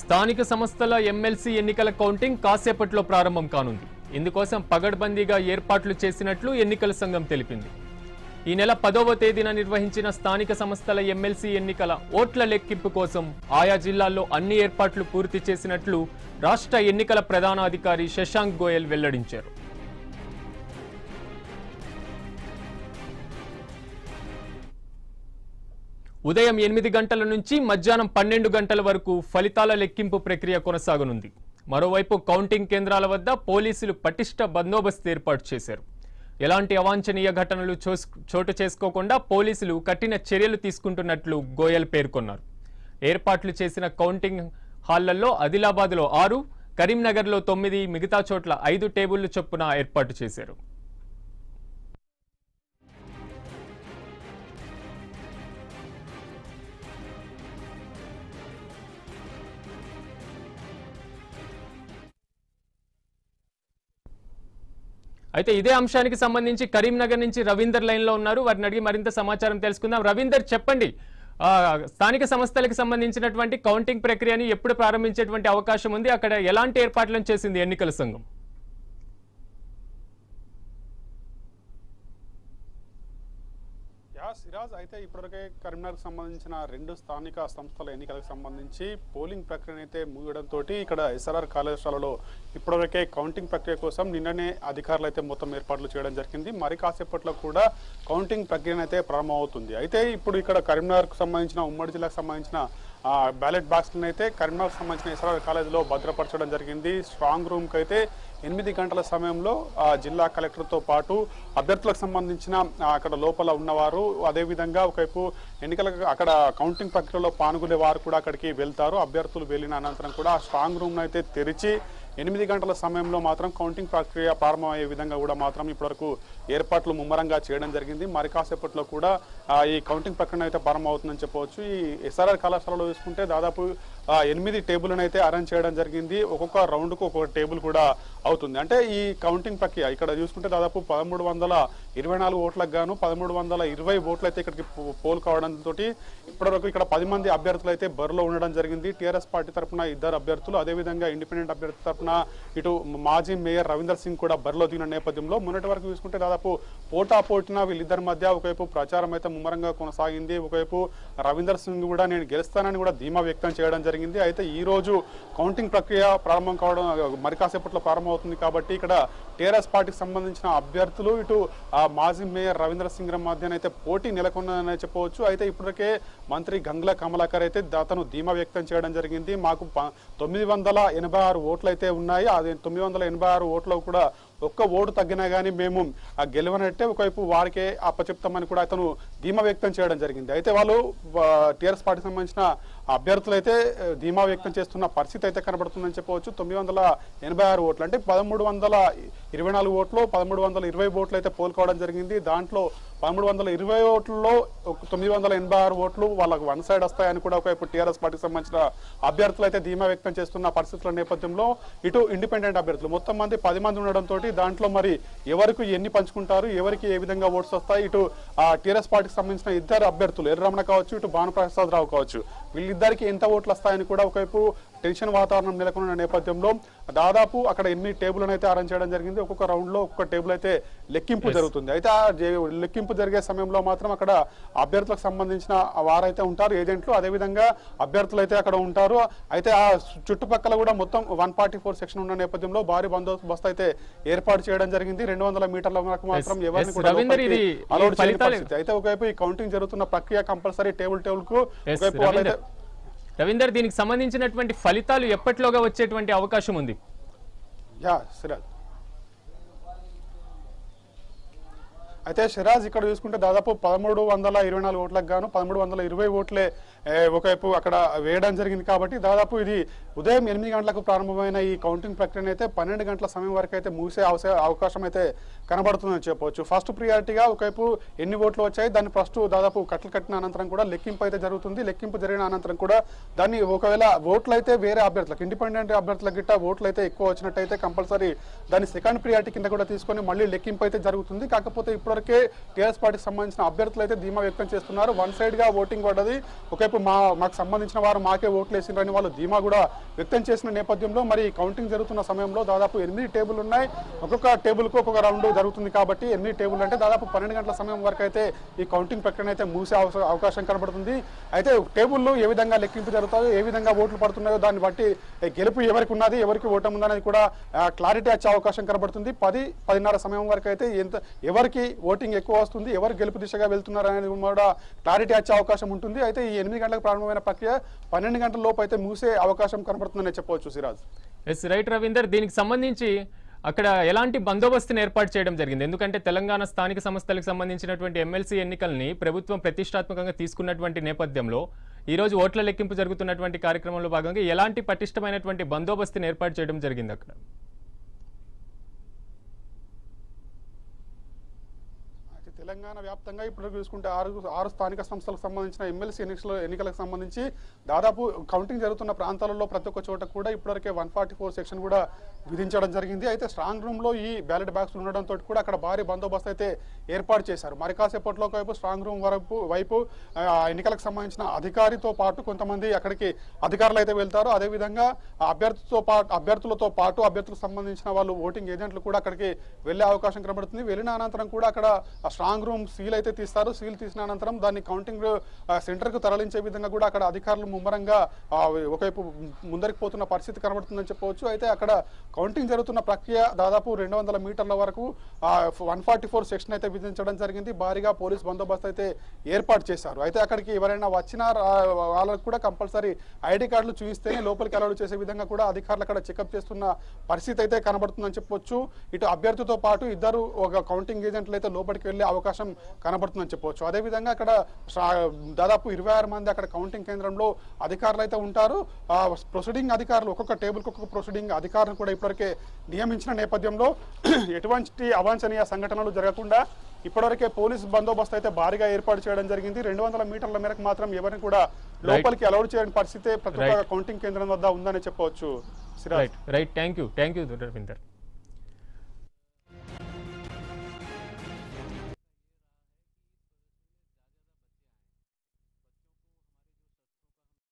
స్థానిక సంస్థల ఎమ్మెల్సీ ఎన్నికల కౌంటింగ్ కాసేపట్లో ప్రారంభం కానుంది. ఇందుకోసం పగడ్బందీగా ఏర్పాట్లు చేసినట్లు ఎన్నికల సంఘం తెలిపింది. ఈ నెల 10వ తేదీన నిర్వహించిన స్థానిక సంస్థల ఎమ్మెల్సీ ఎన్నికల ఓట్ల లెక్కింపు కోసం ఆయా జిల్లాల్లో అన్ని ఏర్పాట్లు పూర్తి చేసినట్లు రాష్ట్ర ఎన్నికల ప్రధానాధికారి శశాంక్ గోయల్ వెల్లడించారు. ఉదయం 8 గంటల నుంచి మధ్యాహ్నం 12 గంటల వరకు ఫలితాల లెక్కింపు ప్రక్రియ కొనసాగనుంది. మరోవైపు కౌంటింగ్ కేంద్రాల వద్ద పోలీసులు పటిష్ట బందోబస్తు ఏర్పాటు చేశారు. ఎలాంటి అవాంఛనీయ ఘటనలు చోటు చేసుకోకుండా పోలీసులు కఠిన చర్యలు తీసుకుంటున్నట్లు గోయల్ పేర్కొన్నారు. ఏర్పాట్లు చేసిన కౌంటింగ్ హాళ్లలో ఆదిలాబాద్లో 6, కరీంనగర్లో 9, మిగతా చోట్ల 5 టేబుళ్లు చొప్పున ఏర్పాటు చేశారు. అయితే ఇదే అంశానికి సంబంధించి కరీంనగర్ నుంచి రవీందర్ లైన్ లో ఉన్నారు. వారిని అడిగి మరింత సమాచారం తెలుసుకుందాం. రవీందర్, చెప్పండి, స్థానిక సంస్థలకు సంబంధించినటువంటి కౌంటింగ్ ప్రక్రియని ఎప్పుడు ప్రారంభించేటువంటి అవకాశం ఉంది? అక్కడ ఎలాంటి ఏర్పాట్లను చేసింది ఎన్నికల సంఘం? సిరాజ్, అయితే ఇప్పటివరకే కరీంనగర్కి సంబంధించిన 2 స్థానిక సంస్థల ఎన్నికలకు సంబంధించి పోలింగ్ ప్రక్రియను అయితే ముగియడంతో ఇక్కడ ఎస్ఆర్ఆర్ కళాశాలలో ఇప్పటివరకే కౌంటింగ్ ప్రక్రియ కోసం నిన్ననే అధికారులు అయితే మొత్తం ఏర్పాట్లు చేయడం జరిగింది. మరి కాసేపట్లో కూడా కౌంటింగ్ ప్రక్రియను అయితే ప్రారంభమవుతుంది. అయితే ఇప్పుడు ఇక్కడ కరీంనగర్కు సంబంధించిన ఉమ్మడి జిల్లాకు సంబంధించిన బ్యాలెట్ బాక్స్లను అయితే కరీంనగర్కు సంబంధించిన ఎస్ఆర్ఆర్ కాలేజీలో భద్రపరచడం జరిగింది. స్ట్రాంగ్ రూమ్కి అయితే 8 గంటల సమయంలో జిల్లా కలెక్టర్తో పాటు అభ్యర్థులకు సంబంధించిన అక్కడ లోపల ఉన్నవారు, అదేవిధంగా ఒకవైపు ఎన్నికలకు అక్కడ కౌంటింగ్ ప్రక్రియలో పాల్గొనే వారు కూడా అక్కడికి వెళ్తారు. అభ్యర్థులు వెళ్ళిన అనంతరం కూడా ఆ స్ట్రాంగ్ రూమ్ను అయితే తెరిచి 8 గంటల సమయంలో మాత్రం కౌంటింగ్ ప్రక్రియ ప్రారంభమయ్యే విధంగా కూడా మాత్రం ఇప్పటివరకు ఏర్పాట్లు ముమ్మరంగా చేయడం జరిగింది. మరి కాసేపట్లో కూడా ఈ కౌంటింగ్ ప్రక్రియ అయితే ప్రారంభమవుతుందని చెప్పవచ్చు. ఈ ఎస్ఆర్ఆర్ కళాశాలలో చూసుకుంటే దాదాపు 8 టేబుల్ని అయితే అరేంజ్ చేయడం జరిగింది. ఒక్కొక్క రౌండ్కు ఒక్కొక్క టేబుల్ కూడా అవుతుంది. అంటే ఈ కౌంటింగ్ ప్రక్రియ ఇక్కడ చూసుకుంటే దాదాపు 1324 ఓట్లకు గాను 1320 ఓట్లు అయితే ఇక్కడికి పోల్ కావడంతో ఇప్పటివరకు ఇక్కడ 10 మంది అభ్యర్థులు అయితే బరిలో ఉండడం జరిగింది. టీఆర్ఎస్ పార్టీ తరఫున 2 అభ్యర్థులు, అదేవిధంగా ఇండిపెండెంట్ అభ్యర్థి తరఫున ఇటు మాజీ మేయర్ రవీందర్ సింగ్ కూడా బరిలో దిగిన నేపథ్యంలో మొన్నటి వరకు చూసుకుంటే దాదాపు పోటాపోటీన వీళ్ళిద్దరి మధ్య ఒకవైపు ప్రచారం అయితే ముమ్మరంగా కొనసాగింది. ఒకవైపు రవీందర్ సింగ్ కూడా నేను గెలుస్తానని కూడా ధీమా వ్యక్తం చేయడం జరిగింది. అయితే ఈ రోజు కౌంటింగ్ ప్రక్రియ ప్రారంభం కావడం మరి కాసేపట్లో ప్రారంభమవుతుంది కాబట్టి ఇక్కడ టీఆర్ఎస్ పార్టీకి సంబంధించిన అభ్యర్థులు ఇటు మాజీ మేయర్ రవీందర్ సింగ్ మధ్యన అయితే పోటీ నెలకొందని చెప్పవచ్చు. అయితే ఇప్పటికే మంత్రి గంగుల కమలాకర్ అయితే అతను ధీమా వ్యక్తం చేయడం జరిగింది. మాకు 986 ఓట్లు అయితే ఉన్నాయి. అది 986 ఓట్లో కూడా ఒక్క ఓటు తగ్గినా కానీ మేము గెలవనట్టే, ఒకవైపు వారికే అప్పచెప్తామని కూడా అతను ధీమా వ్యక్తం చేయడం జరిగింది. అయితే వాళ్ళు టీఆర్ఎస్ పార్టీకి సంబంధించిన అభ్యర్థులు అయితే ధీమా వ్యక్తం చేస్తున్న పరిస్థితి అయితే కనబడుతుందని చెప్పవచ్చు. 986 ఓట్లు అంటే 1324 ఓట్లు 1320 ఓట్లు అయితే పోల్కోవడం జరిగింది. దాంట్లో 1320 ఓట్లలో 986 ఓట్లు వాళ్ళకు వన్ సైడ్ వస్తాయని కూడా ఒకవైపు టీఆర్ఎస్ పార్టీకి సంబంధించిన అభ్యర్థులు అయితే ధీమా వ్యక్తం చేస్తున్న పరిస్థితుల నేపథ్యంలో ఇటు ఇండిపెండెంట్ అభ్యర్థులు మొత్తం మంది 10 మంది ఉండడంతో దాంట్లో మరి ఎవరికి ఎన్ని పంచుకుంటారు, ఎవరికి ఏ విధంగా ఓట్స్ వస్తాయి, ఇటు టీఆర్ఎస్ పార్టీకి సంబంధించిన 2 అభ్యర్థులు ఎర్రరమణ కావచ్చు, ఇటు భానుప్రసాద్ రావు కావచ్చు, వీళ్ళిద్దరికి ఎంత ఓట్లు వస్తాయని కూడా ఒకవైపు టెన్షన్ వాతావరణం నెలకొన్న నేపథ్యంలో దాదాపు అక్కడ 8 టేబుల్ని అయితే అరేంజ్ చేయడం జరిగింది. ఒక్కొక్క రౌండ్ లో ఒక్కొక్క టేబుల్ అయితే లెక్కింపు జరుగుతుంది. అయితే ఆ లెక్కింపు జరిగే సమయంలో మాత్రం అక్కడ అభ్యర్థులకు సంబంధించిన వారైతే ఉంటారు, ఏజెంట్లు, అదేవిధంగా అభ్యర్థులు అయితే అక్కడ ఉంటారు. అయితే ఆ చుట్టుపక్కల కూడా మొత్తం 144 సెక్షన్ ఉన్న నేపథ్యంలో భారీ బందోబస్తు అయితే ఏర్పాటు చేయడం జరిగింది. 200 మీటర్ల వరకు మాత్రం ఎవరిని కూడా అలౌడ్ చేయని పరిస్థితి. అయితే ఒకవైపు ఈ కౌంటింగ్ జరుగుతున్న ప్రక్రియ కంపల్సరీ టేబుల్ కు ఒకవైపు వాళ్ళైతే రవీందర్, దీనికి సంబంధించినటువంటి ఫలితాలు ఎప్పటిలోగా వచ్చేటువంటి అవకాశం ఉంది? సిరాజ్, అయితే సిరాజ్ ఇక్కడ చూసుకుంటే దాదాపు 1324 ఓట్లకు గాను 1320 ఓట్లే ఒకవైపు అక్కడ వేయడం జరిగింది. కాబట్టి దాదాపు ఇది ఉదయం 8 గంటలకు ప్రారంభమైన ఈ కౌంటింగ్ ప్రక్రియను అయితే 12 గంటల సమయం వరకు అయితే ముగిసే అవకాశం అయితే కనబడుతుందని చెప్పవచ్చు. ఫస్ట్ ప్రియారిటీగా ఒకవైపు ఎన్ని ఓట్లు వచ్చాయి దాన్ని ఫస్ట్ దాదాపు కట్టిన అనంతరం కూడా లెక్కింపు అయితే జరుగుతుంది. లెక్కింపు జరిగిన అనంతరం కూడా దాన్ని ఒకవేళ ఓట్లు అయితే వేరే అభ్యర్థులకు ఇండిపెండెంట్ అభ్యర్థులకు గిట్ట ఓట్లు అయితే ఎక్కువ వచ్చినట్టయితే కంపల్సరీ దాన్ని సెకండ్ ప్రియారిటీ కింద కూడా తీసుకొని మళ్ళీ లెక్కింపు అయితే జరుగుతుంది. కాకపోతే ఇప్పుడు ఇప్పటివరకే టీఆర్ఎస్ పార్టీకి సంబంధించిన అభ్యర్థులు అయితే ధీమా వ్యక్తం చేస్తున్నారు. వన్ సైడ్ గా ఓటింగ్ పడ్డది. ఒకవైపు మాకు సంబంధించిన వారు మాకే ఓట్లు వేసిండ్రని వాళ్ళు ధీమా కూడా వ్యక్తం చేసిన నేపథ్యంలో మరి కౌంటింగ్ జరుగుతున్న సమయంలో దాదాపు 8 టేబుల్ ఉన్నాయి. ఒక్కొక్క టేబుల్ కు ఒక్కొక్క రౌండ్ జరుగుతుంది కాబట్టి 8 టేబుల్ అంటే దాదాపు 12 గంటల సమయం వరకు అయితే ఈ కౌంటింగ్ ప్రక్రియ అయితే మూసే అవకాశం కనబడుతుంది. అయితే టేబుల్లో ఏ విధంగా లెక్కింపు జరుగుతాయో, ఏ విధంగా ఓట్లు పడుతున్నాయో దాన్ని బట్టి గెలుపు ఎవరికి ఉన్నది, ఎవరికి ఓటమి ఉందనేది కూడా క్లారిటీ వచ్చే అవకాశం కనబడుతుంది. 10-10:30 సమయం వరకు అయితే ఎవరికి ఓటింగ్ ఎక్కువ వస్తుంది, ఎవరు గెలుపు దిశగా వెళ్తున్నారు అనేది కూడా క్లారిటీ వచ్చే అవకాశం ఉంటుంది. అయితే ఈ 8 గంటలకు ప్రారంభమైన ప్రక్రియ 12 గంటల లోపు అయితే మూసే అవకాశం కనబడుతుందని చెప్పవచ్చు. సిరాజ్. ఎస్ రైట్ రవీందర్, దీనికి సంబంధించి అక్కడ ఎలాంటి బందోబస్తుని ఏర్పాటు చేయడం జరిగింది? ఎందుకంటే తెలంగాణ స్థానిక సంస్థలకు సంబంధించినటువంటి ఎమ్మెల్సీ ఎన్నికల్ని ప్రభుత్వం ప్రతిష్టాత్మకంగా తీసుకున్నటువంటి నేపథ్యంలో ఈరోజు ఓట్ల లెక్కింపు జరుగుతున్నటువంటి కార్యక్రమంలో భాగంగా ఎలాంటి పటిష్టమైనటువంటి బందోబస్తుని ఏర్పాటు చేయడం జరిగింది అక్కడ? తెలంగాణ వ్యాప్తంగా ఇప్పుడు చూసుకుంటే ఆరు స్థానిక సంస్థలకు సంబంధించిన ఎమ్మెల్సీ ఎన్నికలకు సంబంధించి దాదాపు కౌంటింగ్ జరుగుతున్న ప్రాంతాలలో ప్రతి ఒక్క చోట కూడా ఇప్పటివరకే 144 సెక్షన్ కూడా విధించడం జరిగింది. అయితే స్ట్రాంగ్ రూమ్ లో ఈ బ్యాలెట్ బాక్స్ ఉండడంతో కూడా అక్కడ భారీ బందోబస్తు అయితే ఏర్పాటు చేశారు. మరి కాసేపట్లో వైపు స్ట్రాంగ్ రూమ్ వైపు ఎన్నికలకు సంబంధించిన అధికారితో పాటు కొంతమంది అక్కడికి అధికారులు అయితే వెళ్తారు. అదేవిధంగా అభ్యర్థులతో పాటు అభ్యర్థులకు సంబంధించిన వాళ్ళు ఓటింగ్ ఏజెంట్లు కూడా అక్కడికి వెళ్లే అవకాశం కనబడుతుంది. వెళ్ళిన అనంతరం కూడా అక్కడ స్ట్రాంగ్ రూమ్ సీల్ అయితే తీస్తారు. సీల్ తీసిన అనంతరం దాన్ని కౌంటింగ్ సెంటర్ కు తరలించే విధంగా కూడా అక్కడ అధికారులు ముమ్మరంగా ఒకవైపు ముందరికి పోతున్న పరిస్థితి కనబడుతుందని చెప్పవచ్చు. అయితే అక్కడ కౌంటింగ్ జరుగుతున్న ప్రక్రియ దాదాపు 200 మీటర్ల వరకు 144 సెక్షన్ అయితే విధించడం జరిగింది. భారీగా పోలీస్ బందోబస్తు అయితే ఏర్పాటు చేశారు. అయితే అక్కడికి ఎవరైనా వచ్చినా వాళ్ళకు కూడా కంపల్సరీ ఐడి కార్డులు చూపిస్తేనే లోపలికి అలౌడ్ చేసే విధంగా కూడా అధికారులు అక్కడ చెకప్ చేస్తున్న పరిస్థితి అయితే కనబడుతుందని చెప్పొచ్చు. ఇటు అభ్యర్థితో పాటు ఇద్దరు ఒక కౌంటింగ్ ఏజెంట్లు అయితే లోపలికి వెళ్లే అవకాశం కనబడుతుందని చెప్పవచ్చు. అదేవిధంగా అక్కడ దాదాపు 26 మంది అక్కడ కౌంటింగ్ కేంద్రంలో అధికారులు అయితే ఉంటారు. ప్రొసీడింగ్ అధికారులు ఒక్కొక్క టేబుల్ కు ఒక్కొక్క ప్రొసీడింగ్ అధికారులు కూడా ఇప్పటివరకే నియమించిన నేపథ్యంలో ఎటువంటి అవాంఛనీయ సంఘటనలు జరగకుండా ఇప్పటివరకే పోలీస్ బందోబస్తు అయితే భారీగా ఏర్పాటు చేయడం జరిగింది. 200 మీటర్ల మేరకు మాత్రం ఎవరిని కూడా లోపలికి అలౌడ్ చేయని పరిస్థితి ప్రతి ఒక్క కౌంటింగ్ కేంద్రం వద్ద ఉందని చెప్పవచ్చు. Right, thank you Ravinder.